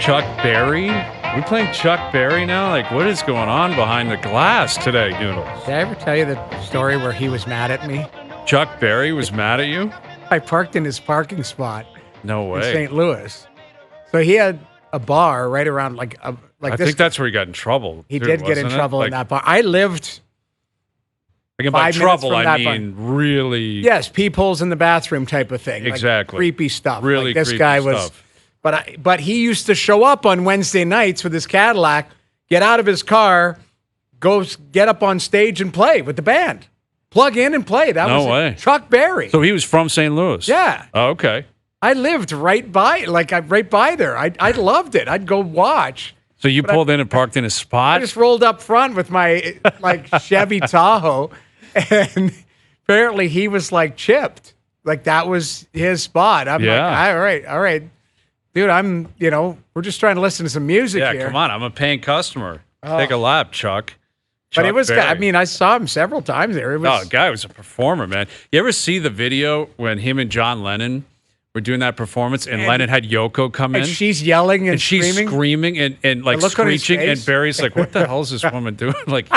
Chuck Berry? Are we playing Chuck Berry now? Like, what is going on behind the glass today, Noodles? Did I ever tell you the story where he was mad at me? Chuck Berry was mad at you? I parked in his parking spot. No way. In St. Louis. So he had a bar right around I think that's where he got in trouble. He did get in trouble in that bar. I lived. Like by 5 minutes trouble, from I that mean really. Yes, peepholes in the bathroom type of thing. Exactly. Like creepy stuff. Really like this creepy guy stuff. was. But he used to show up on Wednesday nights with his Cadillac, get out of his car, go get up on stage and play with the band. Plug in and play. That was way. Chuck Berry. So he was from St. Louis. Yeah. Oh, okay. I lived right by there. I loved it. I'd go watch. So you pulled in and parked in a spot? I just rolled up front with my Chevy Tahoe, and apparently he was chipped. Like that was his spot. I'm like, all right. Dude, we're just trying to listen to some music here. Yeah, come on. I'm a paying customer. Take a lap, Chuck. But it was, Berry. I saw him several times there. The guy was a performer, man. You ever see the video when him and John Lennon were doing that performance and Lennon had Yoko come in? And she's yelling and she's screaming and like screeching, and Barry's like, what the hell is this woman doing? Like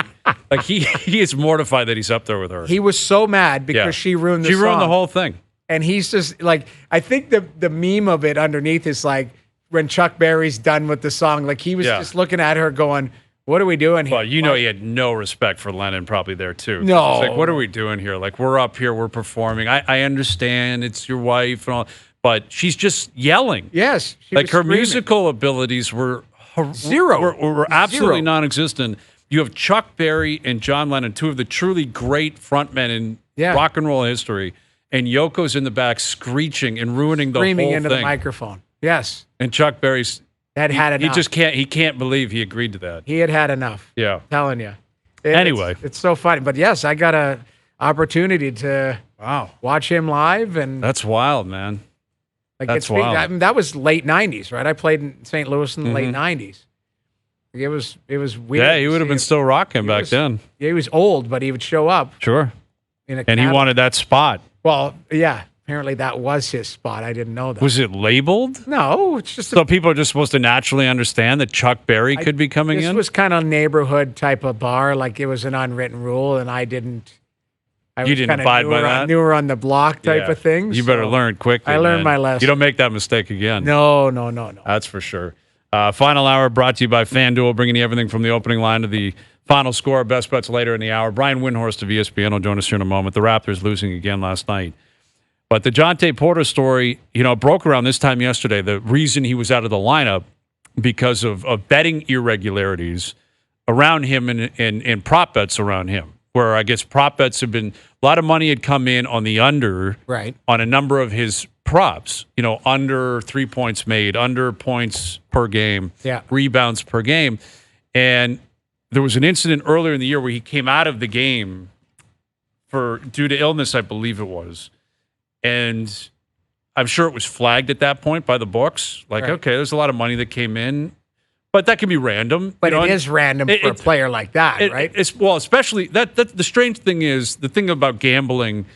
he is mortified that he's up there with her. He was so mad because she ruined the song. She ruined the whole thing. And he's just I think the meme of it underneath is when Chuck Berry's done with the song, he was just looking at her going, what are we doing here? Well, he had no respect for Lennon probably there too. No. It's what are we doing here? We're up here, we're performing. I understand it's your wife and all, but she's just yelling. Yes. Her screaming. Musical abilities were zero. Were absolutely non-existent. You have Chuck Berry and John Lennon, two of the truly great frontmen in rock and roll history. And Yoko's in the back screeching and ruining the whole thing. Screaming into the microphone. Yes. And Chuck Berry's had enough. He can't believe he agreed to that. He had enough. Yeah. I'm telling you. Anyway. It's so funny. But yes, I got an opportunity to watch him live. And that's wild, man. That's wild. That was late 90s, right? I played in St. Louis in the late 90s. It was weird. Yeah, he would have been still rocking back then. Yeah, he was old, but he would show up. Sure. And he wanted that spot. Well, yeah. Apparently that was his spot. I didn't know that. Was it labeled? No, it's just so people are just supposed to naturally understand that Chuck Berry could be coming in? This was kind of neighborhood type of bar. It was an unwritten rule, and I didn't. You didn't abide by that? Newer on the block type of thing. You better learn quickly. I learned my lesson. You don't make that mistake again. No. That's for sure. Final hour brought to you by FanDuel, bringing you everything from the opening line to the final score. Best bets later in the hour. Brian WIndhorst of ESPN will join us here in a moment. The Raptors losing again last night. But the Jontay Porter story, broke around this time yesterday. The reason he was out of the lineup because of betting irregularities around him and prop bets around him, where I guess prop bets have been, a lot of money had come in on the under on a number of his props, under 3 points made, under points per game, rebounds per game. And there was an incident earlier in the year where he came out of the game due to illness, I believe it was. And I'm sure it was flagged at that point by the books. Okay, there's a lot of money that came in, but that can be random. But it is random for a player like that, right? Especially that the strange thing is, the thing about gambling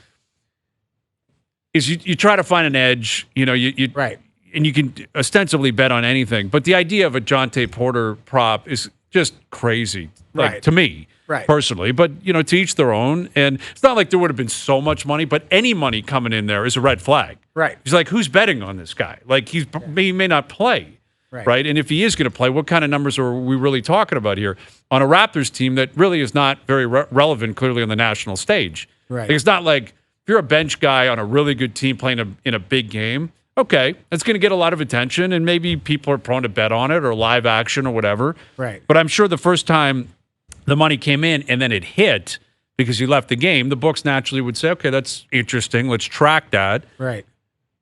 is you try to find an edge. And you can ostensibly bet on anything. But the idea of a Jontay Porter prop is just crazy, to me. Right. Personally, but to each their own. And it's not like there would have been so much money, but any money coming in there is a red flag. Right. He's like, who's betting on this guy? He may not play. Right. And if he is going to play, what kind of numbers are we really talking about here on a Raptors team that really is not very relevant, clearly on the national stage? Right. It's not like if you're a bench guy on a really good team playing in a big game. Okay, it's going to get a lot of attention, and maybe people are prone to bet on it or live action or whatever. Right. But I'm sure the first time the money came in and then it hit because he left the game, the books naturally would say, okay, that's interesting. Let's track that. Right.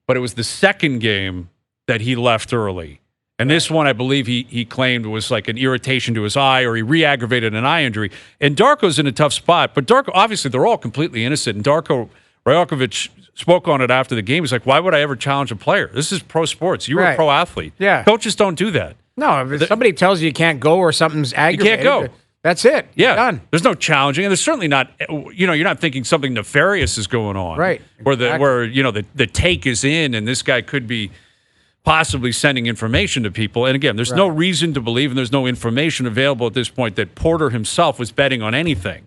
But it was the second game that he left early. And this one, I believe he claimed was like an irritation to his eye, or he re-aggravated an eye injury. And Darko's in a tough spot. But Darko, obviously, they're all completely innocent. And Darko Rajokovic spoke on it after the game. He's like, why would I ever challenge a player? This is pro sports. You're a pro athlete. Yeah. Coaches don't do that. No, if somebody tells you can't go or something's aggravated, you can't go. That's it. Yeah. Done. There's no challenging. And there's certainly not, you're not thinking something nefarious is going on. Right. Where the take is in and this guy could be possibly sending information to people. And again, there's no reason to believe, and there's no information available at this point that Porter himself was betting on anything.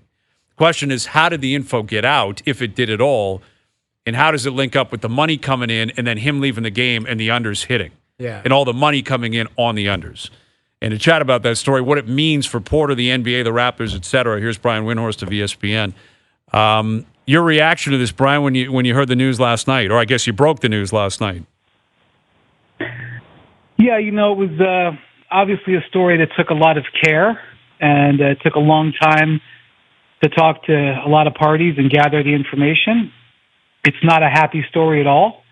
The question is, how did the info get out, if it did at all, and how does it link up with the money coming in and then him leaving the game and the unders hitting? Yeah. And all the money coming in on the unders. And to chat about that story, what it means for Porter, the NBA, the Raptors, et cetera, here's Brian WIndhorst of ESPN. Your reaction to this, Brian, when you heard the news last night, or I guess you broke the news last night. Yeah, it was obviously a story that took a lot of care, and it took a long time to talk to a lot of parties and gather the information. It's not a happy story at all.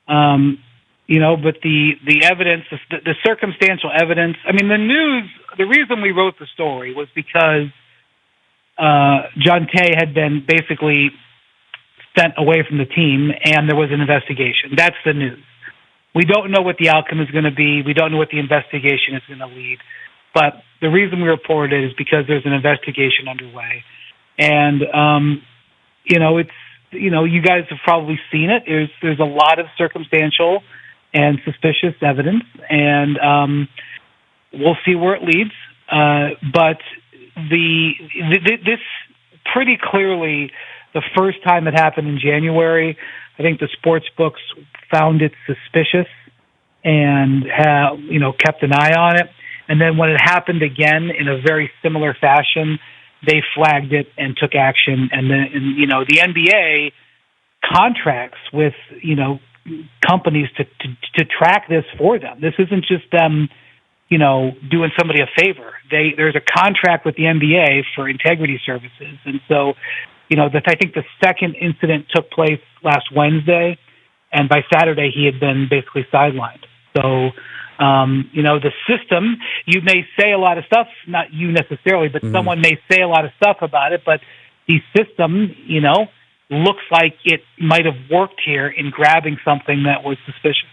But the evidence, the circumstantial evidence, the news, the reason we wrote the story was because Jontay had been basically sent away from the team, and there was an investigation. That's the news. We don't know what the outcome is going to be. We don't know what the investigation is going to lead. But the reason we report it is because there's an investigation underway. And, it's, you guys have probably seen it. There's a lot of circumstantial and suspicious evidence, and we'll see where it leads. But this pretty clearly, the first time it happened in January, I think the sports books found it suspicious and kept an eye on it. And then when it happened again in a very similar fashion, they flagged it and took action. And then, the NBA contracts with, companies to track this for them. This isn't just them, doing somebody a favor. There's a contract with the NBA for integrity services. And so, I think the second incident took place last Wednesday, and by Saturday he had been basically sidelined. So, the system, you may say a lot of stuff, not you necessarily, but someone may say a lot of stuff about it, but the system, looks like it might have worked here in grabbing something that was suspicious.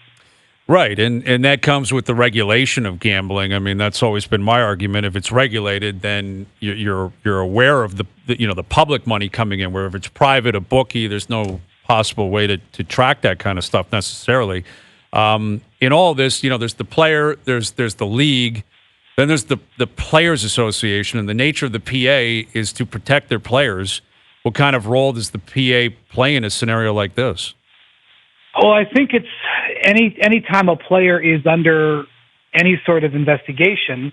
Right, and that comes with the regulation of gambling. That's always been my argument. If it's regulated, then you're aware of the public money coming in. Where if it's private, a bookie, there's no possible way to track that kind of stuff necessarily. In all this, there's the player, there's the league, then there's the Players Association, and the nature of the PA is to protect their players. What kind of role does the PA play in a scenario like this? Well, I think it's any time a player is under any sort of investigation,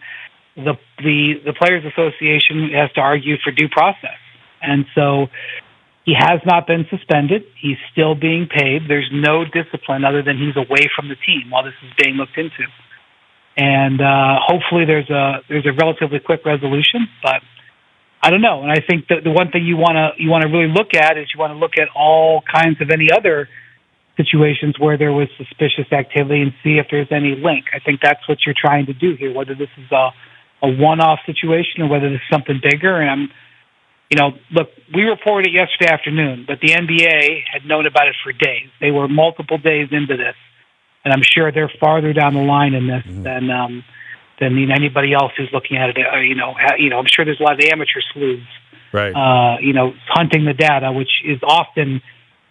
the Players Association has to argue for due process. And so he has not been suspended. He's still being paid. There's no discipline other than he's away from the team while this is being looked into. And hopefully there's a relatively quick resolution, but I don't know. And I think that the one thing you want to really look at is you want to look at all kinds of any other situations where there was suspicious activity and see if there's any link. I think that's what you're trying to do here, whether this is a one-off situation or whether this is something bigger. And look, we reported it yesterday afternoon, but the NBA had known about it for days. They were multiple days into this, and I'm sure they're farther down the line in this than anybody else who's looking at it. I'm sure there's a lot of amateur sleuths, right? Hunting the data, which is often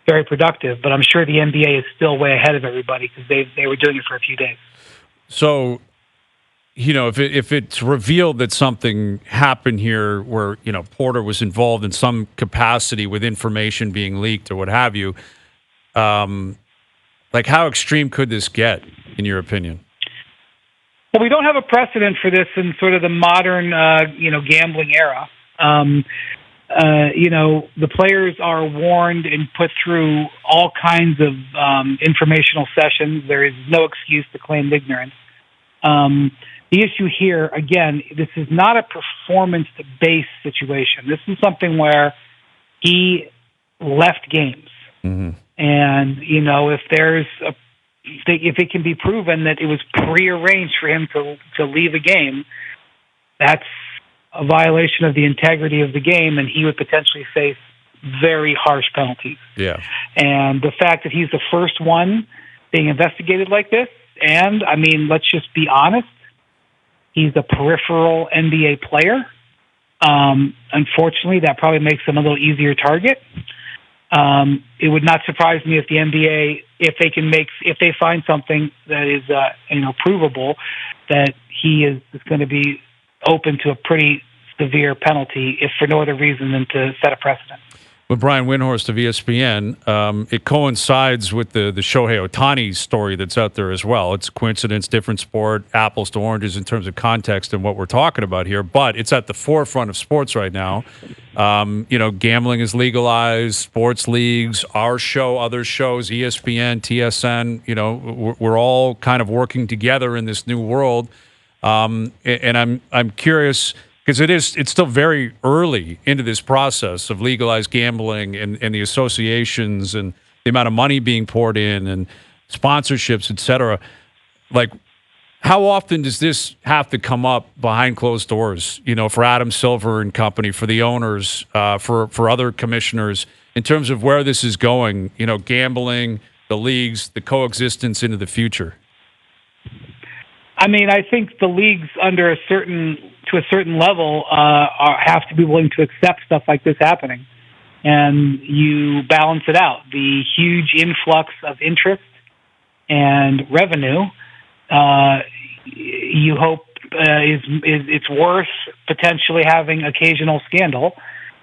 very productive. But I'm sure the NBA is still way ahead of everybody because they were doing it for a few days. So, if it's revealed that something happened here where Porter was involved in some capacity with information being leaked or what have you, how extreme could this get, in your opinion? Well, we don't have a precedent for this in sort of the modern, gambling era. The players are warned and put through all kinds of informational sessions. There is no excuse to claim ignorance. The issue here, again, this is not a performance-based situation. This is something where he left games. Mm-hmm. And, if it can be proven that it was prearranged for him to leave a game, that's a violation of the integrity of the game, and he would potentially face very harsh penalties. Yeah. And the fact that he's the first one being investigated like this, and, let's just be honest, he's a peripheral NBA player. Unfortunately, that probably makes him a little easier target. It would not surprise me if the NBA, if they find something that is provable, that he is going to be open to a pretty severe penalty, if for no other reason than to set a precedent. With Brian WIndhorst of ESPN, it coincides with the Shohei Ohtani story that's out there as well. It's a coincidence, different sport, apples to oranges in terms of context and what we're talking about here, but it's at the forefront of sports right now. Gambling is legalized, sports leagues, our show, other shows, ESPN, TSN, we're all kind of working together in this new world. And I'm curious, because it's still very early into this process of legalized gambling and the associations and the amount of money being poured in and sponsorships, et cetera. Like, how often does this have to come up behind closed doors, for Adam Silver and company, for the owners, for other commissioners, in terms of where this is going, gambling, the leagues, the coexistence into the future? I mean, I think the leagues to a certain level have to be willing to accept stuff like this happening, and you balance it out. The huge influx of interest and revenue, you hope it's worth potentially having occasional scandal.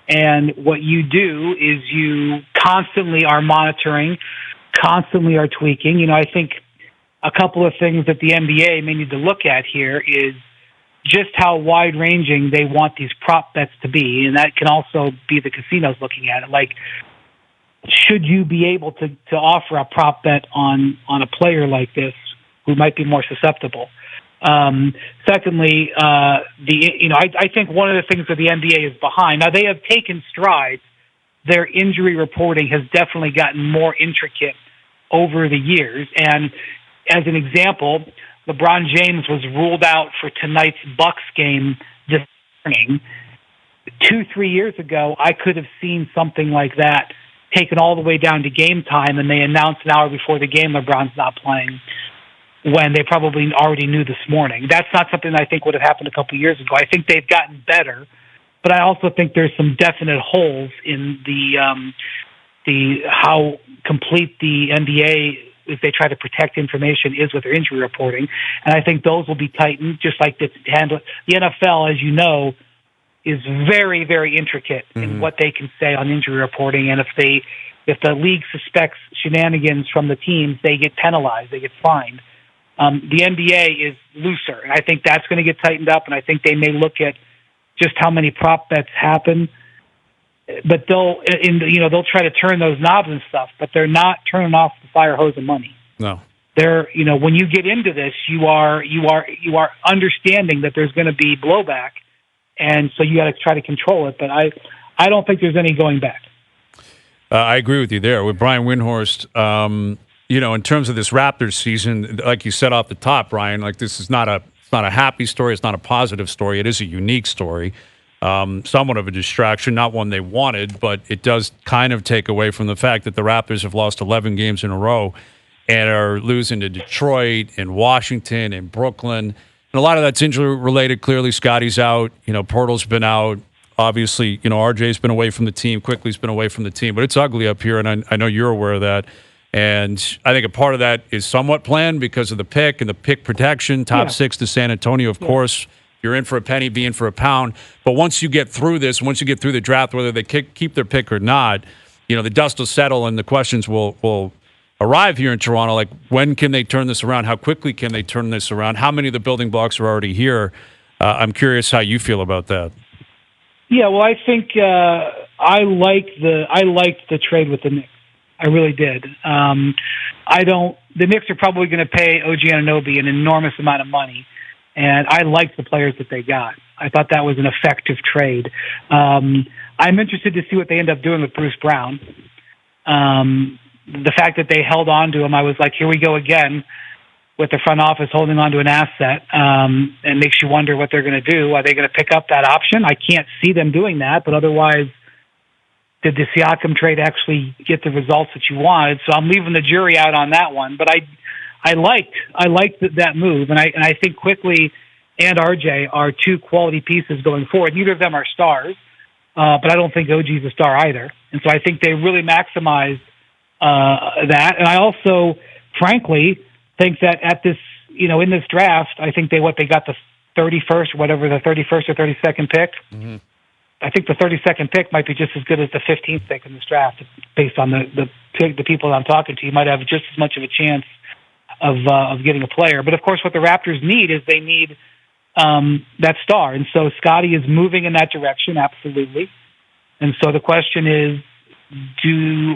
And what you do is you constantly are monitoring, constantly are tweaking. I think a couple of things that the NBA may need to look at here is just how wide-ranging they want these prop bets to be, and that can also be the casinos looking at it. Like, should you be able to offer a prop bet on a player like this who might be more susceptible? Secondly, I think one of the things that the NBA is behind. Now, they have taken strides. Their injury reporting has definitely gotten more intricate over the years, and as an example, LeBron James was ruled out for tonight's Bucks game this morning. 2-3 years ago, I could have seen something like that taken all the way down to game time, and they announced an hour before the game LeBron's not playing, when they probably already knew this morning. That's not something I think would have happened a couple of years ago. I think they've gotten better, but I also think there's some definite holes in the how complete the NBA, if they try to protect information, is with their injury reporting. And I think those will be tightened, just like the NFL, as you know, is very, very intricate in what they can say on injury reporting. And if the league suspects shenanigans from the teams, they get penalized, they get fined. The NBA is looser, and I think that's going to get tightened up, and I think they may look at just how many prop bets happen. But they'll try to turn those knobs and stuff, but they're not turning off the fire hose of money. No, they're when you get into this, you are understanding that there's going to be blowback, and so you got to try to control it. But I don't think there's any going back. I agree with you there. With Brian WIndhorst, in terms of this Raptors season, like you said off the top, Brian, like this is not a happy story. It's not a positive story. It is a unique story. Somewhat of a distraction, not one they wanted, but it does kind of take away from the fact that the Raptors have lost 11 games in a row and are losing to Detroit and Washington and Brooklyn. And a lot of that's injury-related. Clearly, Scotty's out. Portal's been out. Obviously, RJ's been away from the team. Quickly's been away from the team. But it's ugly up here, and I know you're aware of that. And I think a part of that is somewhat planned because of the pick and the pick protection. Top 6 to San Antonio, of course. You're in for a penny, be in for a pound. But once you get through this, once you get through the draft, whether they keep their pick or not, the dust will settle and the questions will arrive here in Toronto. Like, when can they turn this around? How quickly can they turn this around? How many of the building blocks are already here? I'm curious how you feel about that. Yeah, well, I think I liked the trade with the Knicks. I really did. The Knicks are probably going to pay OG Anunoby an enormous amount of money. And I liked the players that they got. I thought that was an effective trade. I'm interested to see what they end up doing with Bruce Brown. The fact that they held on to him, I was like, here we go again with the front office holding on to an asset, and makes you wonder what they're going to do. Are they going to pick up that option? I can't see them doing that, but otherwise, did the Siakam trade actually get the results that you wanted? So I'm leaving the jury out on that one. But I liked that move, and I think Quickly and RJ are two quality pieces going forward. Neither of them are stars, but I don't think OG's a star either. And so I think they really maximized that. And I also, frankly, think that at this, in this draft, I think they got the 31st, whatever, the 31st or 32nd pick. Mm-hmm. I think the 32nd pick might be just as good as the 15th pick in this draft, based on the people that I'm talking to. You might have just as much of a chance of getting a player. But of course, what the Raptors need is they need that star, and so Scotty is moving in that direction, absolutely. And so the question is,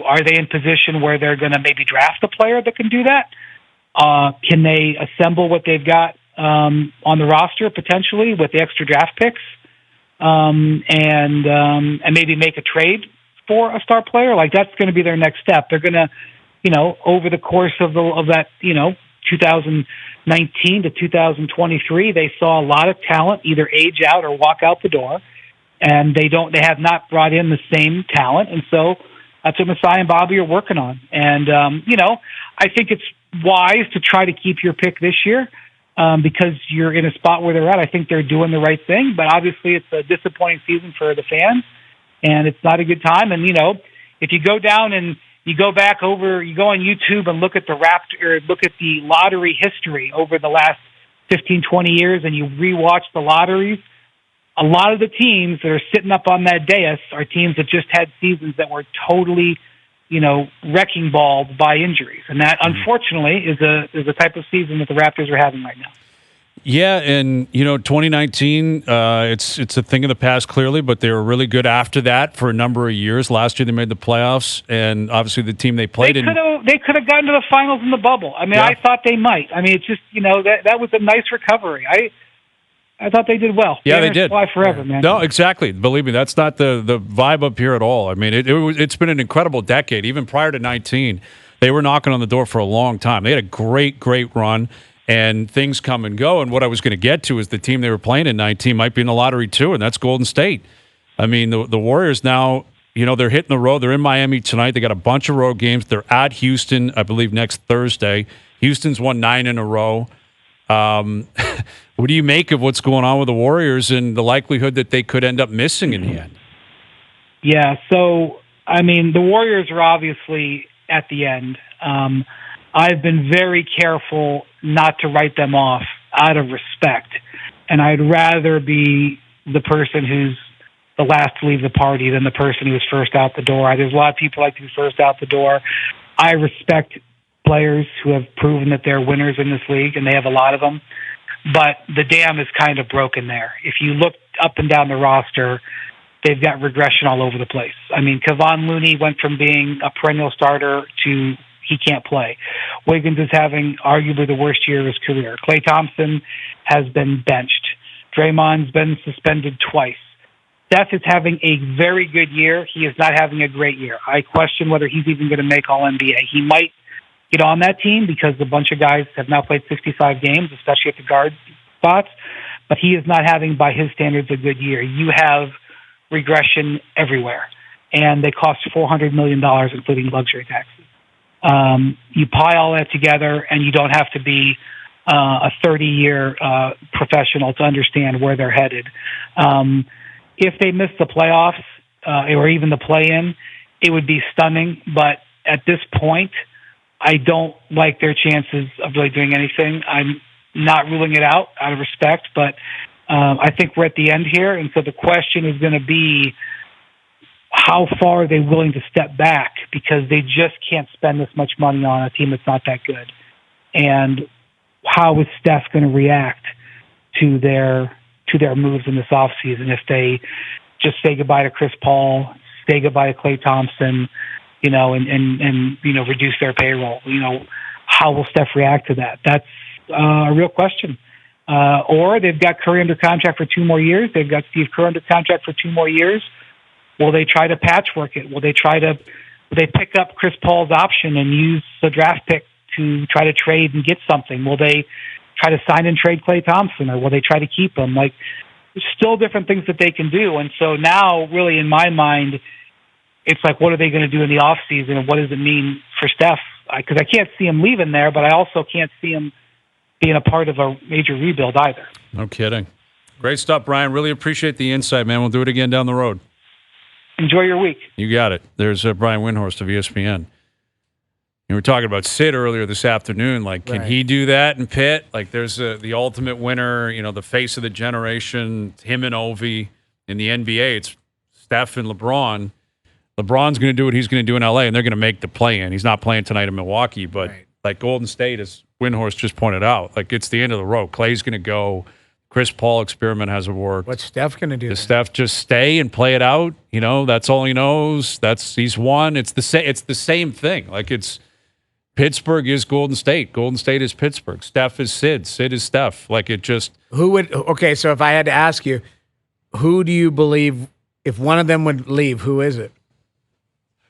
are they in position where they're going to maybe draft a player that can do that? Can they assemble what they've got on the roster potentially with the extra draft picks, and maybe make a trade for a star player? Like, that's going to be their next step. They're going to, over the course of that, 2019 to 2023, they saw a lot of talent either age out or walk out the door, and they have not brought in the same talent, and so that's what Masai and Bobby are working on. And I think it's wise to try to keep your pick this year because you're in a spot where they're at. I think they're doing the right thing, but obviously it's a disappointing season for the fans, and it's not a good time. And if you go down and you go on YouTube and look at the lottery history over the last 15, 20 years, and you rewatch the lotteries, a lot of the teams that are sitting up on that dais are teams that just had seasons that were totally, wrecking balled by injuries. And that, unfortunately, is the type of season that the Raptors are having right now. Yeah, and 2019, it's a thing of the past clearly, but they were really good after that for a number of years. Last year they made the playoffs, and obviously the team they played they could have gotten to the finals in the bubble. I mean, yeah. I thought they might. I mean, it's just that was a nice recovery. I thought they did well. Yeah, they did. Fly forever, man. No, exactly. Believe me, that's not the vibe up here at all. I mean, it's been an incredible decade. Even prior to 19, they were knocking on the door for a long time. They had a great run. And things come and go. And what I was going to get to is the team they were playing in 19 might be in the lottery too, and that's Golden State. I mean, the Warriors now, they're hitting the road. They're in Miami tonight. They got a bunch of road games. They're at Houston, I believe, next Thursday. Houston's won 9 in a row. What do you make of what's going on with the Warriors and the likelihood that they could end up missing in the end? Yeah, so, I mean, the Warriors are obviously at the end. I've been very careful not to write them off out of respect. And I'd rather be the person who's the last to leave the party than the person who's first out the door. There's a lot of people like to be first out the door. I respect players who have proven that they're winners in this league, and they have a lot of them. But the dam is kind of broken there. If you look up and down the roster, they've got regression all over the place. I mean, Kevon Looney went from being a perennial starter to he can't play. Wiggins is having arguably the worst year of his career. Klay Thompson has been benched. Draymond's been suspended twice. Steph is having a very good year. He is not having a great year. I question whether he's even going to make All-NBA. He might get on that team because a bunch of guys have now played 65 games, especially at the guard spots, but he is not having, by his standards, a good year. You have regression everywhere, and they cost $400 million, including luxury taxes. You pile all that together, and you don't have to be a 30-year professional to understand where they're headed. If they miss the playoffs or even the play-in, it would be stunning. But at this point, I don't like their chances of really doing anything. I'm not ruling it out of respect, but I think we're at the end here. And so the question is going to be, how far are they willing to step back, because they just can't spend this much money on a team that's not that good? And how is Steph going to react to their moves in this offseason if they just say goodbye to Chris Paul, say goodbye to Klay Thompson, and reduce their payroll? How will Steph react to that? That's a real question. Or they've got Curry under contract for 2 more years. They've got Steve Kerr under contract for 2 more years. Will they try to patchwork it? Will they pick up Chris Paul's option and use the draft pick to try to trade and get something? Will they try to sign and trade Klay Thompson, or will they try to keep him? Like, there's still different things that they can do. And so now, really, in my mind, it's like, what are they going to do in the offseason, and what does it mean for Steph? Because I can't see him leaving there, but I also can't see him being a part of a major rebuild either. No kidding. Great stuff, Brian. Really appreciate the insight, man. We'll do it again down the road. Enjoy your week. You got it. There's Brian WIndhorst of ESPN. You were talking about Sid earlier this afternoon. Like, can he do that in Pitt? Like, there's the ultimate winner, the face of the generation, him and Ovi. In the NBA, it's Steph and LeBron. LeBron's going to do what he's going to do in LA, and they're going to make the play-in. He's not playing tonight in Milwaukee, but like Golden State, as WIndhorst just pointed out, like it's the end of the road. Clay's going to go. Chris Paul experiment hasn't worked. What's Steph going to do? Does Steph just stay and play it out? That's all he knows. He's won. It's the same thing. Like it's Pittsburgh is Golden State. Golden State is Pittsburgh. Steph is Sid. Sid is Steph. Like it just. Okay, so if I had to ask you, who do you believe if one of them would leave? Who is it?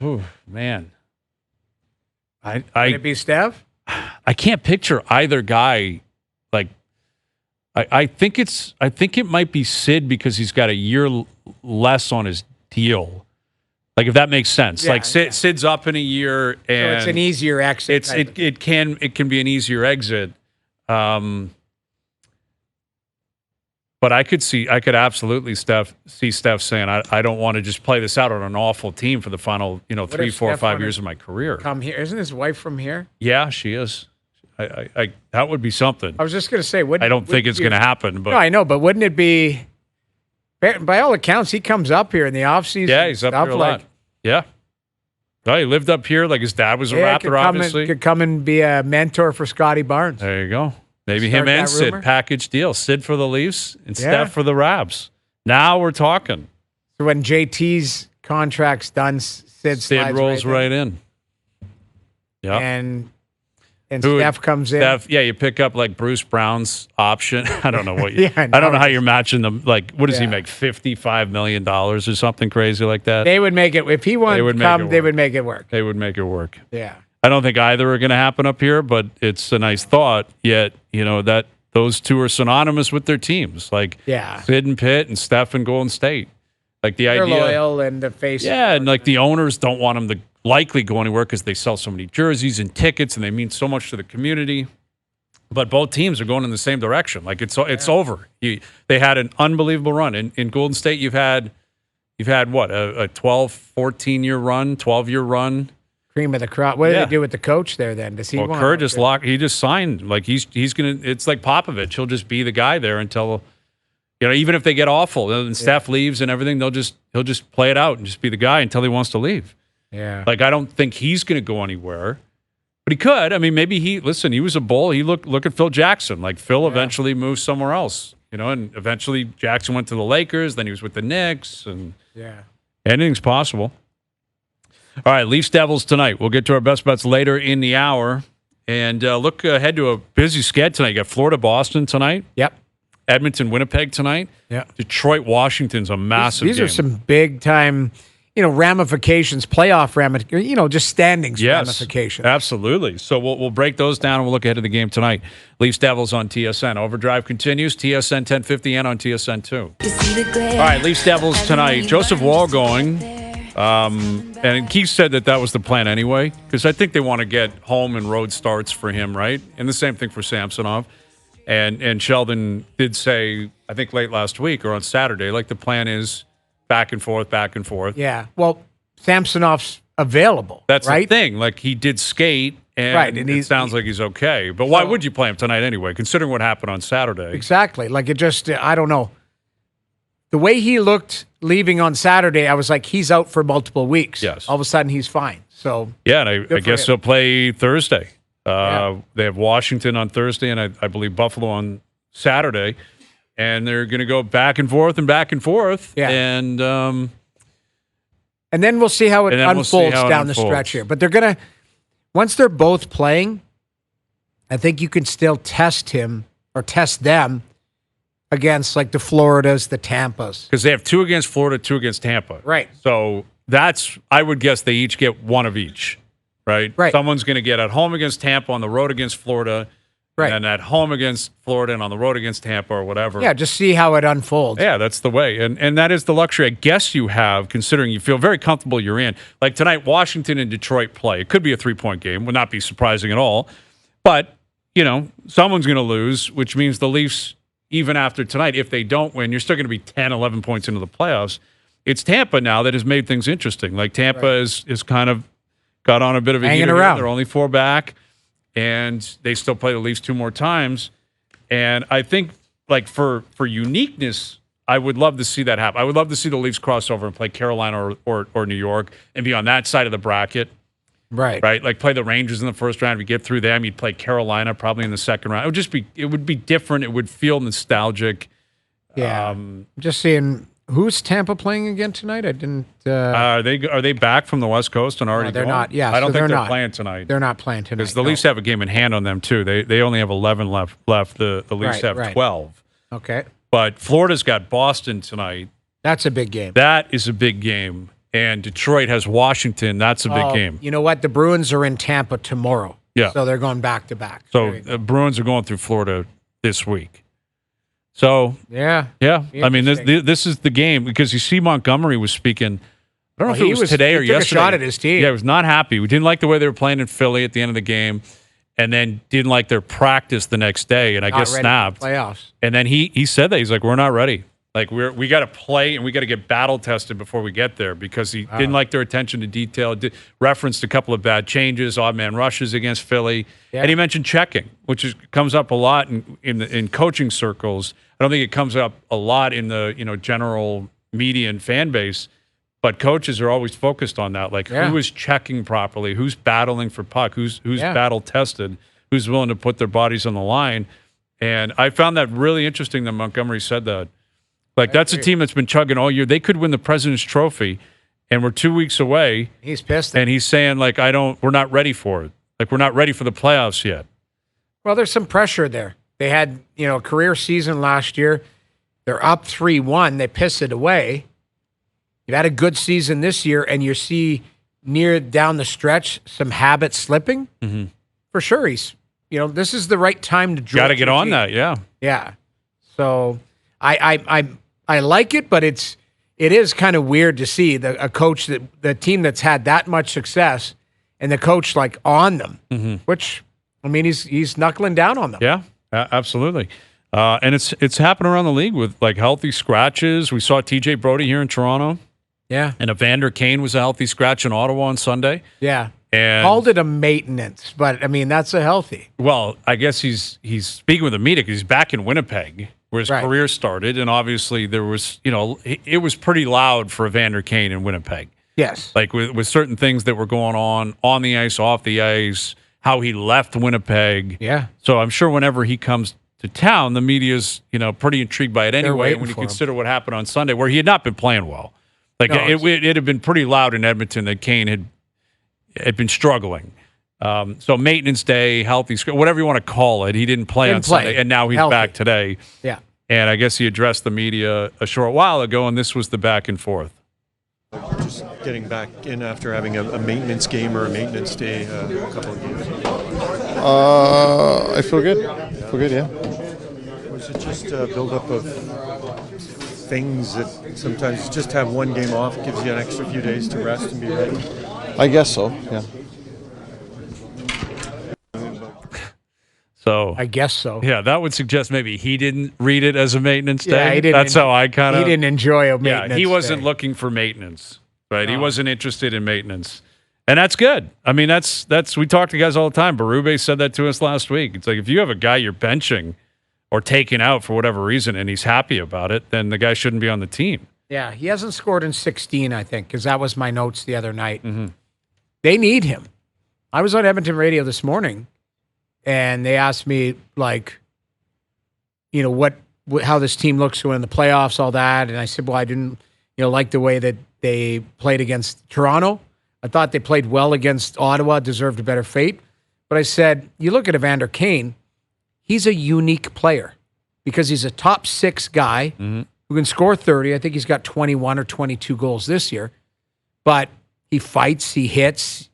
Oh man, Would it be Steph? I can't picture either guy. Like, I think it might be Sid because he's got a year less on his deal. Like, if that makes sense. Yeah, like Sid's up in a year, and so it's an easier exit. It can be an easier exit. But I could absolutely see Steph saying, I don't want to just play this out on an awful team for the final, 3, 4, 5 years of my career. Come here. Isn't his wife from here? Yeah, she is. I that would be something. I was just going to say, I don't think it's going to happen. But no, I know, but wouldn't it be, by all accounts, he comes up here in the offseason. Yeah, he's up here a lot. Yeah. No, he lived up here. Like his dad was a Raptor, obviously. Could come and be a mentor for Scotty Barnes. There you go. Maybe him and Sid, package deal. Sid for the Leafs and Steph for the Raps. Now we're talking. So when JT's contract's done, Sid rolls right in. Yeah. And Steph comes in. Yeah, you pick up like Bruce Brown's option. I don't know what I don't know how you're matching them. Like, what does he make? $55 million or something crazy like that? They would make it. If he wanted to come, they would make it work. They would make it work. Yeah. I don't think either are going to happen up here, but it's a nice thought. Yet, that those two are synonymous with their teams. Like Sid and Pitt and Steph and Golden State. Like they're loyal and the face. Yeah, and like the owners don't want them to likely go anywhere because they sell so many jerseys and tickets and they mean so much to the community. But both teams are going in the same direction. Like it's over. They had an unbelievable run. In Golden State, you've had what, a 12, 14-year run, 12-year run. Cream of the crop. What do they do with the coach there then? Does he? Well, Kerr just signed. Like he's gonna. It's like Popovich. He'll just be the guy there until, even if they get awful and Steph leaves and everything, he'll just play it out and just be the guy until he wants to leave. Yeah. Like I don't think he's gonna go anywhere, but he could. I mean, maybe he was a Bull. He look at Phil Jackson. Like Phil eventually moved somewhere else. And eventually Jackson went to the Lakers. Then he was with the Knicks, and anything's possible. All right, Leafs Devils tonight. We'll get to our best bets later in the hour. And look ahead to a busy schedule tonight. You got Florida, Boston tonight. Yep. Edmonton, Winnipeg tonight. Yeah. Detroit, Washington's a massive game. These are some big-time, ramifications, playoff ramifications, just standings ramifications. Absolutely. So we'll break those down and we'll look ahead to the game tonight. Leafs Devils on TSN. OverDrive continues, TSN 1050 and on TSN 2. All right, Leafs Devils tonight. Joseph Wall going. And Keith said that was the plan anyway, because I think they want to get home and road starts for him, right? And the same thing for Samsonov. And Sheldon did say, I think late last week or on Saturday, like the plan is back and forth, back and forth. Yeah. Well, Samsonov's available. That's right? the thing. Like he did skate, and it sounds like he's okay. But why would you play him tonight anyway, considering what happened on Saturday? Exactly. Like it just, I don't know. The way he looked leaving on Saturday, I was like, he's out for multiple weeks. Yes. All of a sudden, he's fine. So yeah, and I guess he'll play Thursday. They have Washington on Thursday, and I believe Buffalo on Saturday. And they're going to go back and forth and back and forth. Yeah. And then we'll see how it unfolds down the stretch here. But they're going to, once they're both playing, I think you can still test him or test them against like the Floridas, the Tampas. Because they have 2 against Florida, 2 against Tampa. Right. So I would guess they each get 1 of each, right? Right. Someone's going to get at home against Tampa, on the road against Florida, right, and at home against Florida and on the road against Tampa or whatever. Yeah, just see how it unfolds. Yeah, that's the way. And that is the luxury I guess you have, considering you feel very comfortable you're in. Like tonight, Washington and Detroit play. It could be a 3-point game. Would not be surprising at all. But, someone's going to lose, which means the Leafs, even after tonight, if they don't win, you're still going to be 10, 11 points into the playoffs. it's Tampa now that has made things interesting. Like Tampa is kind of got on a bit of a hanging heater. around. They're only 4 back, and they still play the Leafs 2 more times. And I think, like, for uniqueness, I would love to see that happen. I would love to see the Leafs cross over and play Carolina or New York and be on that side of the bracket. Right. Like play the Rangers in the first round. If you get through them, you'd play Carolina probably in the second round. It would be different. It would feel nostalgic. Yeah. Just seeing who's Tampa playing again tonight. I didn't. Are they back from the West Coast and already? No, they're going? not. Yeah, I don't so think they're not playing tonight. They're not playing tonight because the Leafs have a game in hand on them too. They only have 11 left. The Leafs have 12. Okay. But Florida's got Boston tonight. That's a big game. That is a big game. And Detroit has Washington. That's a big game. You know what? The Bruins are in Tampa tomorrow. Yeah. So they're going back to back. So Bruins are going through Florida this week. So yeah. I mean, this is the game because you see Montgomery was speaking. I don't know if it was today or yesterday. He took a shot at his team. Yeah, he was not happy. We didn't like the way they were playing in Philly at the end of the game, and then didn't like their practice the next day, and I guess snapped. Playoffs. And then he said that he's like, we're not ready. Like we got to play and we got to get battle tested before we get there because he didn't like their attention to detail. Referenced a couple of bad changes, odd man rushes against Philly, and he mentioned checking, which comes up a lot in coaching circles. I don't think it comes up a lot in the general media and fan base, but coaches are always focused on that. Like who is checking properly, who's battling for puck, who's battle tested, who's willing to put their bodies on the line. And I found that really interesting that Montgomery said that. Like, that's a team that's been chugging all year. They could win the President's Trophy, and we're 2 weeks away. He's pissed. And he's saying, like, we're not ready for it. Like, we're not ready for the playoffs yet. Well, there's some pressure there. They had, a career season last year. They're up 3-1. They piss it away. You've had a good season this year, and you see near down the stretch some habits slipping. Mm-hmm. For sure, he's, this is the right time to drill. Got to get on that, yeah. Yeah. So I like it, but it is kind of weird to see a coach the team that's had that much success and the coach like on them, which I mean he's knuckling down on them. Yeah, absolutely. And it's happening around the league with like healthy scratches. We saw TJ Brody here in Toronto. Yeah, and Evander Kane was a healthy scratch in Ottawa on Sunday. Yeah, and called it a maintenance, but I mean that's a healthy. Well, I guess he's speaking with the media because he's back in Winnipeg, where his career started, and obviously there was, it was pretty loud for Evander Kane in Winnipeg. Yes. Like with certain things that were going on the ice, off the ice, how he left Winnipeg. Yeah. So I'm sure whenever he comes to town, the media's, pretty intrigued by it anyway. When you consider what happened on Sunday, where he had not been playing well. Like it had been pretty loud in Edmonton that Kane had been struggling. So maintenance day, healthy, whatever you want to call it. He didn't play on Sunday, and now he's back today. Yeah. And I guess he addressed the media a short while ago, and this was the back and forth. Just getting back in after having a maintenance game or a maintenance day a couple of games. I feel good. Yeah. Was it just a buildup of things that sometimes just have one game off gives you an extra few days to rest and be ready? I guess so, yeah. So I guess so. Yeah, that would suggest maybe he didn't read it as a maintenance day. Yeah, he didn't. That's how I kind of. He didn't enjoy a maintenance. Yeah, he wasn't day. looking for maintenance, right? No. He wasn't interested in maintenance, and that's good. I mean, that's we talk to guys all the time. Berube said that to us last week. It's like if you have a guy you're benching or taking out for whatever reason, and he's happy about it, then the guy shouldn't be on the team. Yeah, he hasn't scored in 16, I think, because that was my notes the other night. Mm-hmm. They need him. I was on Edmonton radio this morning. And they asked me, like, how this team looks in the playoffs, all that. And I said, well, I didn't, like the way that they played against Toronto. I thought they played well against Ottawa, deserved a better fate. But I said, you look at Evander Kane, he's a unique player because he's a top 6 guy who can score 30. I think he's got 21 or 22 goals this year. But he fights, he hits,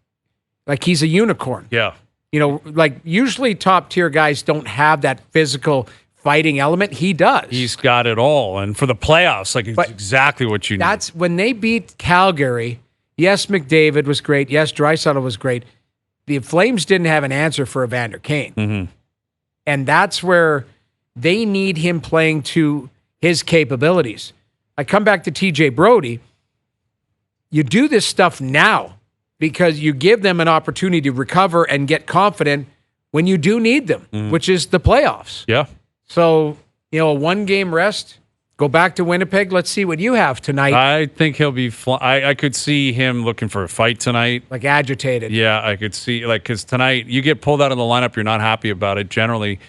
like he's a unicorn. Yeah. Like usually top tier guys don't have that physical fighting element. He does. He's got it all. And for the playoffs, like it's exactly what you need. That's when they beat Calgary. Yes, McDavid was great. Yes, Draisaitl was great. The Flames didn't have an answer for Evander Kane. Mm-hmm. And that's where they need him playing to his capabilities. I come back to TJ Brody. you do this stuff now because you give them an opportunity to recover and get confident when you do need them, which is the playoffs. Yeah. So, a 1-game rest, go back to Winnipeg. Let's see what you have tonight. I think he'll be I could see him looking for a fight tonight. Like agitated. Yeah, I could see, because tonight you get pulled out of the lineup, you're not happy about it generally.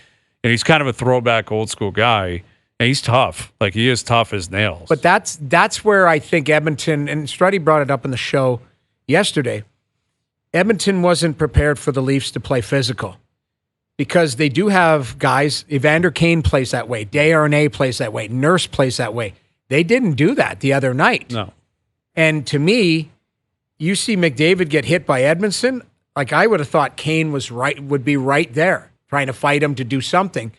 And he's kind of a throwback old school guy. And he's tough. Like, he is tough as nails. But that's where I think Edmonton, and Struddy brought it up in the show yesterday, Edmonton wasn't prepared for the Leafs to play physical because they do have guys. Evander Kane plays that way. Desharnais plays that way. Nurse plays that way. They didn't do that the other night. No. And to me, you see McDavid get hit by Edmondson. Like, I would have thought Kane would be right there trying to fight him to do something.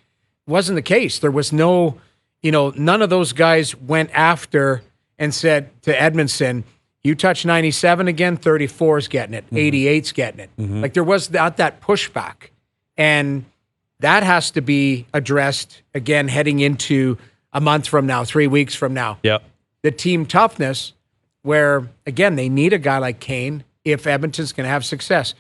Wasn't the case. There was no, none of those guys went after and said to Edmondson, you touch 97 again, 34's getting it, 88's getting it. Like, there was not that pushback. And that has to be addressed again heading into a month from now, 3 weeks from now. Yep. The team toughness, where, again, they need a guy like Kane if Edmonton's going to have success.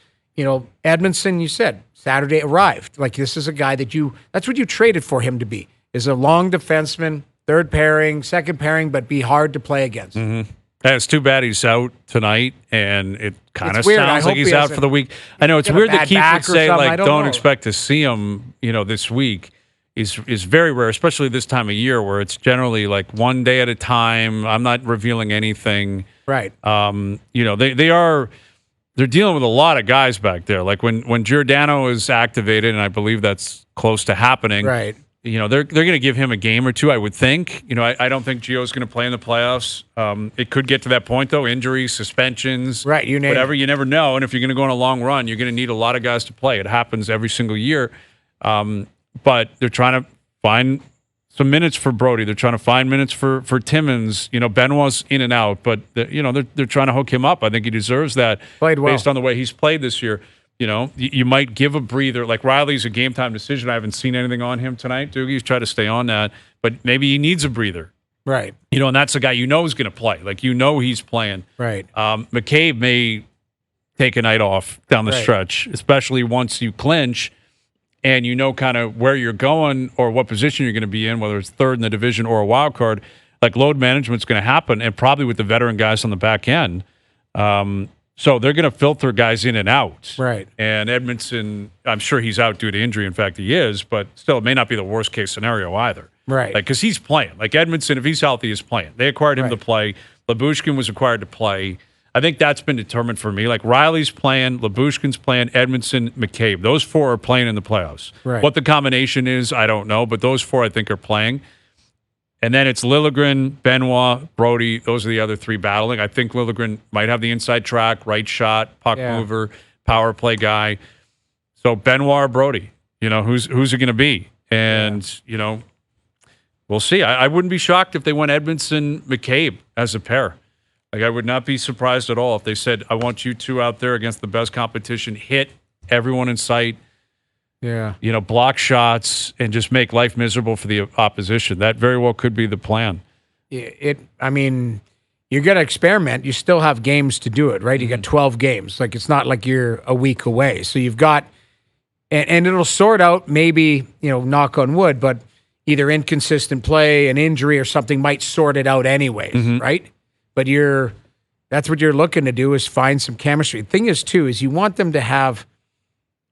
Edmondson, you said, Saturday arrived. Like, this is a guy that's what you traded for him to be, is a long defenseman, third pairing, second pairing, but be hard to play against. Yeah, it's too bad he's out tonight, and it kind of weird. I sounds hope like he's he out hasn't for the week. I know it's got a weird that bad Keith would back or say, something. I like, don't don't know. expect to see him, this week. Is very rare, especially this time of year where it's generally like one day at a time. I'm not revealing anything. Right. They're dealing with a lot of guys back there. Like when Giordano is activated, and I believe that's close to happening. Right. They're going to give him a game or two, I would think. I don't think Gio's going to play in the playoffs. It could get to that point, though. Injuries, suspensions, Right, you name whatever. it. You never know. And if you're going to go on a long run, you're going to need a lot of guys to play. It happens every single year. But they're trying to find some minutes for Brody. They're trying to find minutes for Timmins. Benoit's in and out, but they're trying to hook him up. I think he deserves that. Played well. Based on the way he's played this year. You might give a breather. Like, Riley's a game time decision. I haven't seen anything on him tonight. Doogie's tried to stay on that, but maybe he needs a breather. Right. And that's a guy is going to play. Like, he's playing. Right. McCabe may take a night off down the Right. stretch, especially once you clinch and kind of where you're going or what position you're going to be in, whether it's third in the division or a wild card. Like, load management's going to happen, and probably with the veteran guys on the back end. So they're going to filter guys in and out. Right. And Edmondson, I'm sure he's out due to injury. In fact, he is, but still, it may not be the worst case scenario either. Right. Like, because he's playing. Like, Edmondson, if he's healthy, is playing. They acquired him Right. to play. Labushkin was acquired to play. I think that's been determined for me. Like, Riley's playing, Labushkin's playing, Edmondson, McCabe. Those four are playing in the playoffs. Right. What the combination is, I don't know, but those four I think are playing. And then it's Liljegren, Benoit, Brody. Those are the other three battling. I think Liljegren might have the inside track, right shot, puck mover, power play guy. So Benoit or Brody, who's it going to be? And, we'll see. I wouldn't be shocked if they went Edmondson, McCabe as a pair. Like, I would not be surprised at all if they said, I want you two out there against the best competition, hit everyone in sight, Yeah. block shots, and just make life miserable for the opposition. That very well could be the plan. I mean, you got to experiment. You still have games to do it, right? You got 12 games. Like, it's not like you're a week away. So you've got, and it'll sort out maybe, knock on wood, but either inconsistent play, an injury, or something might sort it out anyways, right? But that's what you're looking to do, is find some chemistry. The thing is, too, is you want them to have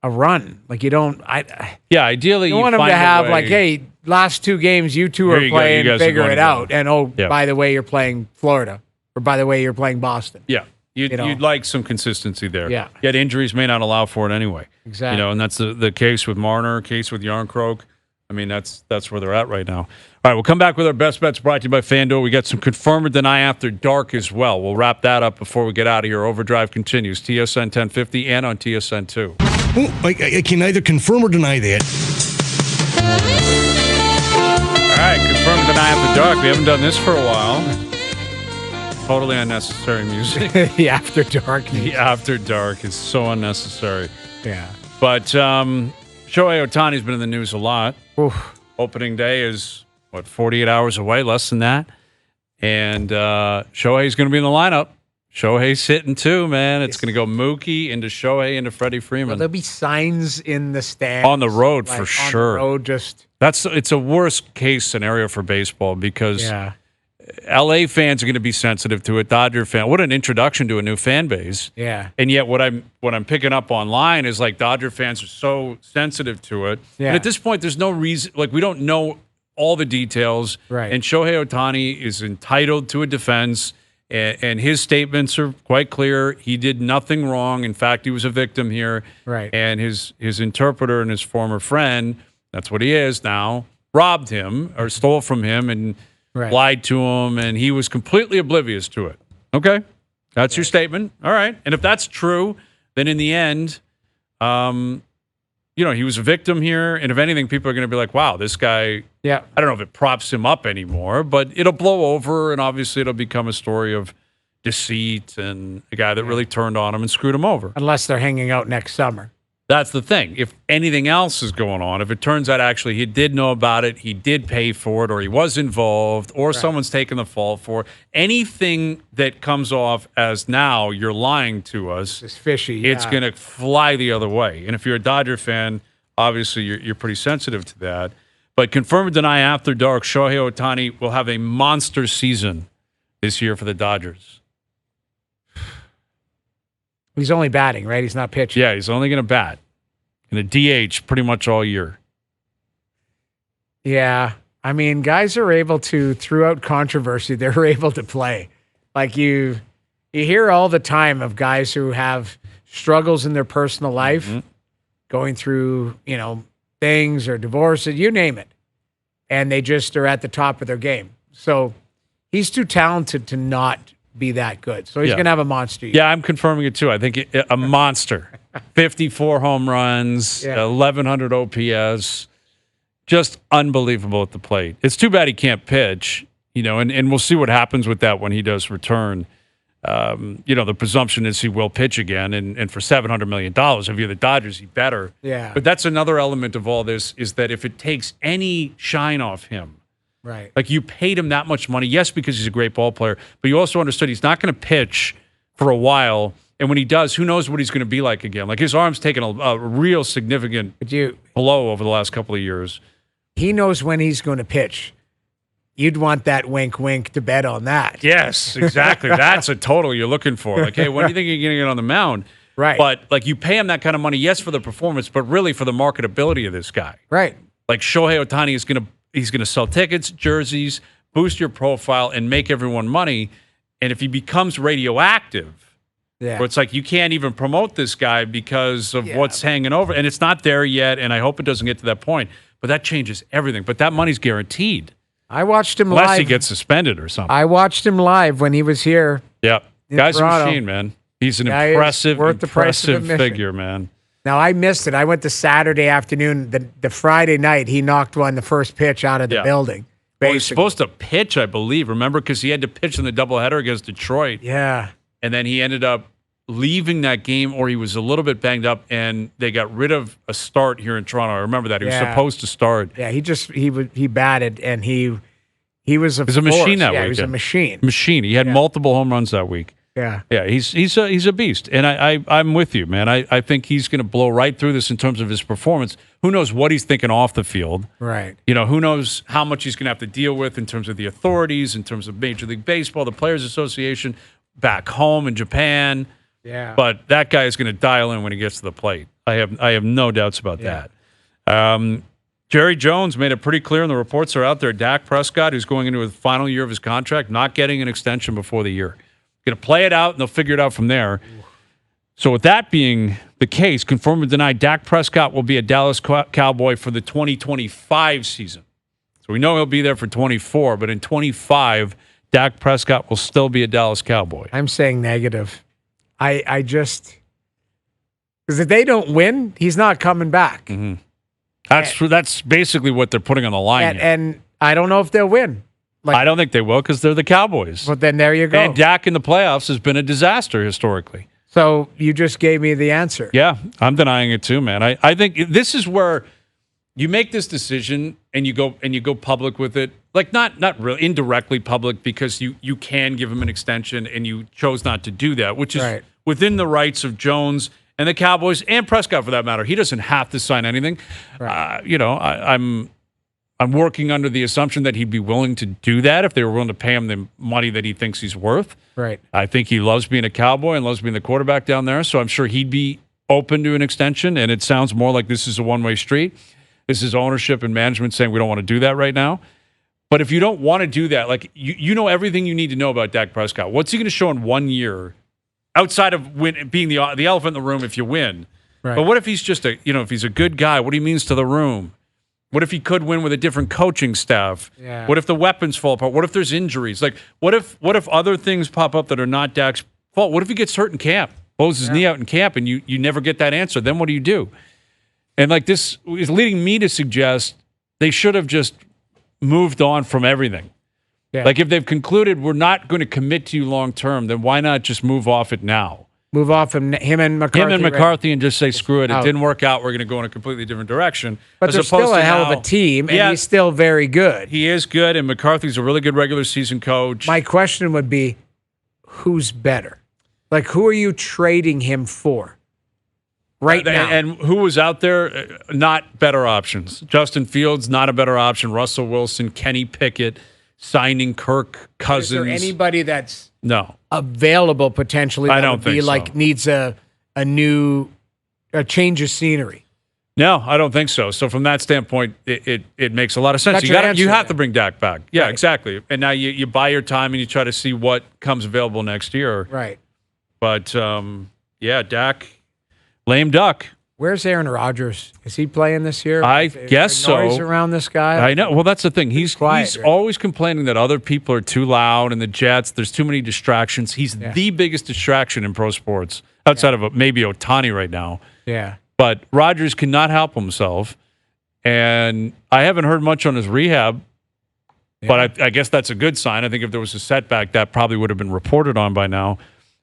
a run. Like, you don't, Ideally, you want them find to a have, way. like, hey, last two games, you two Here are you go. playing, You guys are figure going it together. out. And, by the way, you're playing Florida. Or, by the way, you're playing Boston. Yeah. You'd like some consistency there. Yeah. Yet injuries may not allow for it anyway. Exactly. And that's the case with Marner, case with Yarncroke. I mean, that's where they're at right now. All right, we'll come back with our best bets brought to you by FanDuel. We got some confirm or deny after dark as well. We'll wrap that up before we get out of here. Overdrive continues, TSN 1050 and on TSN 2. Oh, I can neither confirm or deny that. All right, confirm or deny after dark. We haven't done this for a while. Totally unnecessary music. The after dark. The after dark is so unnecessary. Yeah. But Shohei Ohtani's been in the news a lot. Oof. Opening day is, 48 hours away, less than that. And Shohei's going to be in the lineup. Shohei's hitting too, man. It's going to go Mookie into Shohei into Freddie Freeman. Well, there'll be signs in the stands. On the road, like, for on sure. The road, It's a worst case scenario for baseball because LA fans are going to be sensitive to it. Dodger fan, what an introduction to a new fan base. Yeah. And yet what I'm picking up online is like Dodger fans are so sensitive to it. Yeah. And at this point, there's no reason, like we don't know all the details. Right. And Shohei Ohtani is entitled to a defense. And his statements are quite clear. He did nothing wrong. In fact, he was a victim here. Right. And his interpreter and his former friend, that's what he is now, robbed him or stole from him and lied to him. And he was completely oblivious to it. Okay. That's your statement. All right. And if that's true, then in the end, he was a victim here. And if anything, people are going to be like, wow, this guy, I don't know if it props him up anymore, but it'll blow over. And obviously it'll become a story of deceit and a guy that really turned on him and screwed him over. Unless they're hanging out next summer. That's the thing. If anything else is going on, if it turns out actually he did know about it, he did pay for it, or he was involved, or someone's taking the fault for it, anything that comes off as now you're lying to us, it's fishy. It's going to fly the other way. And if you're a Dodger fan, obviously you're pretty sensitive to that. But confirm or deny after dark, Shohei Ohtani will have a monster season this year for the Dodgers. He's only batting, right? He's not pitching. Yeah, he's only going to bat. And a DH pretty much all year. Yeah. I mean, guys are able to, throughout controversy, they're able to play. Like you hear all the time of guys who have struggles in their personal life, going through, things or divorces, you name it. And they just are at the top of their game. So he's too talented to not be that good. So he's going to have a monster year. Yeah, I'm confirming it too. I think a monster. 54 home runs, 1,100 OPS. Just unbelievable at the plate. It's too bad he can't pitch, and we'll see what happens with that when he does return. The presumption is he will pitch again, and for $700 million, if you're the Dodgers, he better. Yeah. But that's another element of all this is that if it takes any shine off him, right. Like you paid him that much money, yes, because he's a great ball player, but you also understood he's not going to pitch for a while. And when he does, who knows what he's going to be like again? Like his arm's taken a real significant blow over the last couple of years. He knows when he's going to pitch. You'd want that wink, wink to bet on that. Yes, exactly. That's a total you're looking for. Like, hey, when do you think you're going to get on the mound? Right. But like you pay him that kind of money, yes, for the performance, but really for the marketability of this guy. Right. Like Shohei Ohtani he's going to sell tickets, jerseys, boost your profile, and make everyone money. And if he becomes radioactive, where it's like you can't even promote this guy because of what's hanging over, and it's not there yet, and I hope it doesn't get to that point. But that changes everything. But that money's guaranteed. I watched him live. Unless he gets suspended or something. I watched him live when he was here. Yeah. Guy's Toronto. a machine, man. He's an impressive figure, man. Now, I missed it. I went to Saturday afternoon. The Friday night, he knocked the first pitch out of the building. Well, he was supposed to pitch, I believe. Remember? Because he had to pitch in the doubleheader against Detroit. Yeah. And then he ended up leaving that game, or he was a little bit banged up, and they got rid of a start here in Toronto. I remember that. He was supposed to start. Yeah, he batted, and he was a machine that week. He was a machine. He had multiple home runs that week. Yeah. Yeah, he's a beast. And I'm with you, man. I think he's going to blow right through this in terms of his performance. Who knows what he's thinking off the field. Right. Who knows how much he's going to have to deal with in terms of the authorities, in terms of Major League Baseball, the Players Association, back home in Japan. Yeah. But that guy is going to dial in when he gets to the plate. I have no doubts about that. Jerry Jones made it pretty clear, and the reports are out there. Dak Prescott, who's going into his final year of his contract, not getting an extension before the year. Going to play it out, and they'll figure it out from there. So with that being the case, confirmed or denied, Dak Prescott will be a Dallas Cowboy for the 2025 season. So we know he'll be there for 24, but in 25, Dak Prescott will still be a Dallas Cowboy. I'm saying negative. I just because if they don't win, he's not coming back. Mm-hmm. That's basically what they're putting on the line. And I don't know if they'll win. I don't think they will because they're the Cowboys. But then there you go. And Dak in the playoffs has been a disaster historically. So you just gave me the answer. Yeah, I'm denying it too, man. I think this is where you make this decision and you go public with it, like not really indirectly public, because you can give him an extension and you chose not to do that, which is within the rights of Jones and the Cowboys and Prescott for that matter. He doesn't have to sign anything. Right. I'm working under the assumption that he'd be willing to do that if they were willing to pay him the money that he thinks he's worth. Right. I think he loves being a Cowboy and loves being the quarterback down there, so I'm sure he'd be open to an extension, and it sounds more like this is a one-way street. This is ownership and management saying we don't want to do that right now. But if you don't want to do that, like you know everything you need to know about Dak Prescott. What's he going to show in 1 year outside of being the elephant in the room if you win? Right. But what if he's just if he's a good guy, what he means to the room? What if he could win with a different coaching staff? Yeah. What if the weapons fall apart? What if there's injuries? Like what if other things pop up that are not Dak's fault? What if he gets hurt in camp, blows his knee out in camp, and you never get that answer? Then what do? And like this is leading me to suggest they should have just moved on from everything. Yeah. Like if they've concluded we're not going to commit to you long term, then why not just move off it now? Move off him and McCarthy. And just say, screw it. It didn't work out. We're going to go in a completely different direction. But they're still a hell of a team, and he's still very good. He is good, and McCarthy's a really good regular season coach. My question would be, who's better? Like, who are you trading him for right now? And who was out there? Not better options. Justin Fields, not a better option. Russell Wilson, Kenny Pickett, signing Kirk Cousins. Is there anybody that's no available potentially? I don't think so. Needs a change of scenery. No, I don't think so. So from that standpoint, it makes a lot of sense. You have to bring Dak back. Yeah, right. Exactly. And now you buy your time and you try to see what comes available next year. Right. But Dak, lame duck. Where's Aaron Rodgers? Is he playing this year? I guess so. Noise around this guy. I know. Well, that's the thing. He's quiet, right? Always complaining that other people are too loud and the Jets. There's too many distractions. He's the biggest distraction in pro sports outside of maybe Ohtani right now. Yeah. But Rodgers cannot help himself, and I haven't heard much on his rehab. Yeah. But I guess that's a good sign. I think if there was a setback, that probably would have been reported on by now.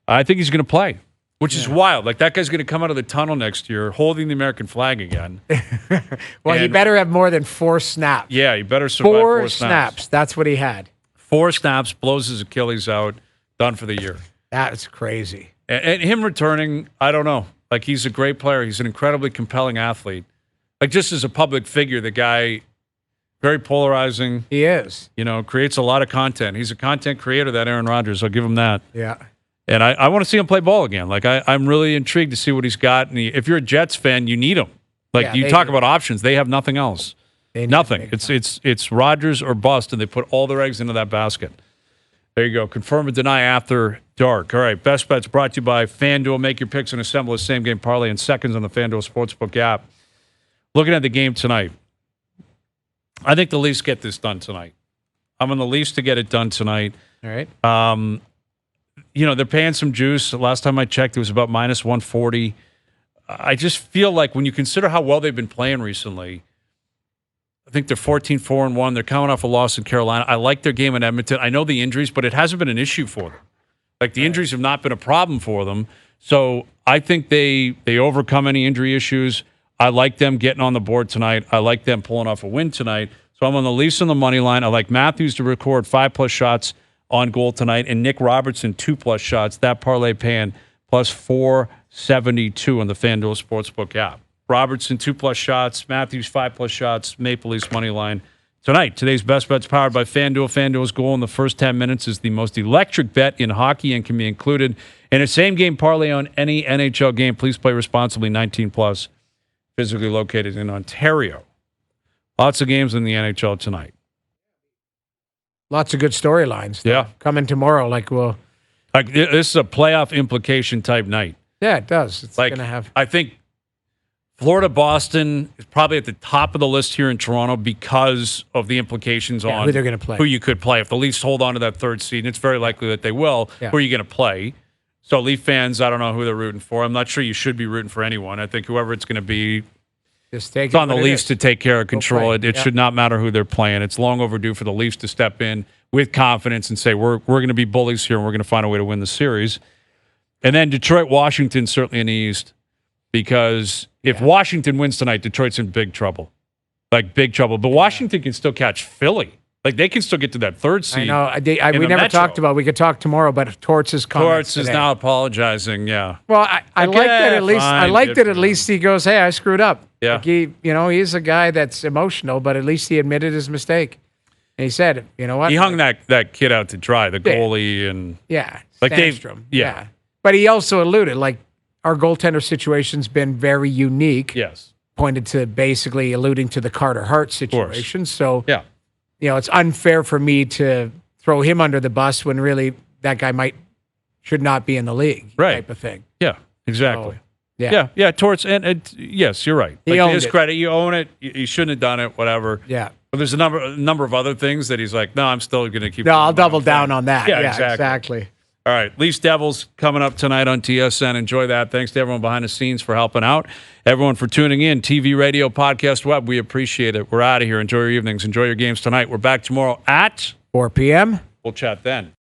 I think he's going to play. Which is wild. Like, that guy's going to come out of the tunnel next year holding the American flag again. Well, he better have more than 4 snaps. Yeah, he better survive 4 snaps. That's what he had. 4 snaps, blows his Achilles out, done for the year. That's crazy. And him returning, I don't know. Like, he's a great player. He's an incredibly compelling athlete. Like, just as a public figure, the guy, very polarizing. He is. Creates a lot of content. He's a content creator, that Aaron Rodgers. I'll give him that. Yeah. And I want to see him play ball again. Like, I'm really intrigued to see what he's got. And if you're a Jets fan, you need him. Like, you talk about options. They have nothing else. Nothing. It's Rodgers or bust, and they put all their eggs into that basket. There you go. Confirm or deny after dark. All right, Best Bets brought to you by FanDuel. Make your picks and assemble a same-game parlay in seconds on the FanDuel Sportsbook app. Looking at the game tonight, I think the Leafs get this done tonight. I'm on the Leafs to get it done tonight. All right. They're paying some juice. Last time I checked, it was about minus 140. I just feel like when you consider how well they've been playing recently, I think they're 14-4-1. They're coming off a loss in Carolina. I like their game in Edmonton. I know the injuries, but it hasn't been an issue for them. Like, the injuries have not been a problem for them. So I think they overcome any injury issues. I like them getting on the board tonight. I like them pulling off a win tonight. So I'm on the Leafs on the money line. I like Matthews to record 5+ shots on goal tonight, and Nick Robertson 2+ shots. That parlay paying plus 472 on the FanDuel Sportsbook app. Robertson 2+ shots, Matthews 5+ shots, Maple Leafs money line tonight. Today's Best Bets powered by FanDuel. FanDuel's goal in the first 10 minutes is the most electric bet in hockey and can be included in a same-game parlay on any NHL game. Please play responsibly. 18+, physically located in Ontario. Lots of games in the NHL tonight. Lots of good storylines. Yeah. Coming tomorrow, this is a playoff implication type night. Yeah, it does. It's going to have. I think Florida-Boston is probably at the top of the list here in Toronto because of the implications on who they're going to play. Who you could play. If the Leafs hold on to that 3rd seed, and it's very likely that they will, who are you going to play? So Leaf fans, I don't know who they're rooting for. I'm not sure you should be rooting for anyone. I think whoever it's going to be, it's on the Leafs to take care of control. It should not matter who they're playing. It's long overdue for the Leafs to step in with confidence and say, we're going to be bullies here and we're going to find a way to win the series. And then Detroit-Washington certainly in the East, because if Washington wins tonight, Detroit's in big trouble. like big trouble. But Washington can still catch Philly. Like they can still get to that third seed. I know. We never talked about. We could talk tomorrow, but Torts' comments. Torts is now apologizing. Yeah. Well, I like that at least. Fine, I like that at least he goes, "Hey, I screwed up." Yeah. Like he's a guy that's emotional, but at least he admitted his mistake. And he said, "You know what?" He hung that kid out to dry, the goalie, and like Sandstrom. Yeah. But he also alluded, like our goaltender situation's been very unique. Yes. Pointed to basically alluding to the Carter Hart situation. So yeah. It's unfair for me to throw him under the bus when really that guy should not be in the league, right? Type of thing. Yeah, exactly. So, yeah. Torts, and yes, you're right. He owned his it. credit, you own it. You shouldn't have done it. Whatever. Yeah. But there's a number of other things that he's like, no, I'm still going to keep. No, I'll double down on that. Yeah, exactly. All right, Leafs Devils coming up tonight on TSN. Enjoy that. Thanks to everyone behind the scenes for helping out. Everyone for tuning in. TV, radio, podcast, web. We appreciate it. We're out of here. Enjoy your evenings. Enjoy your games tonight. We're back tomorrow at 4 p.m. We'll chat then.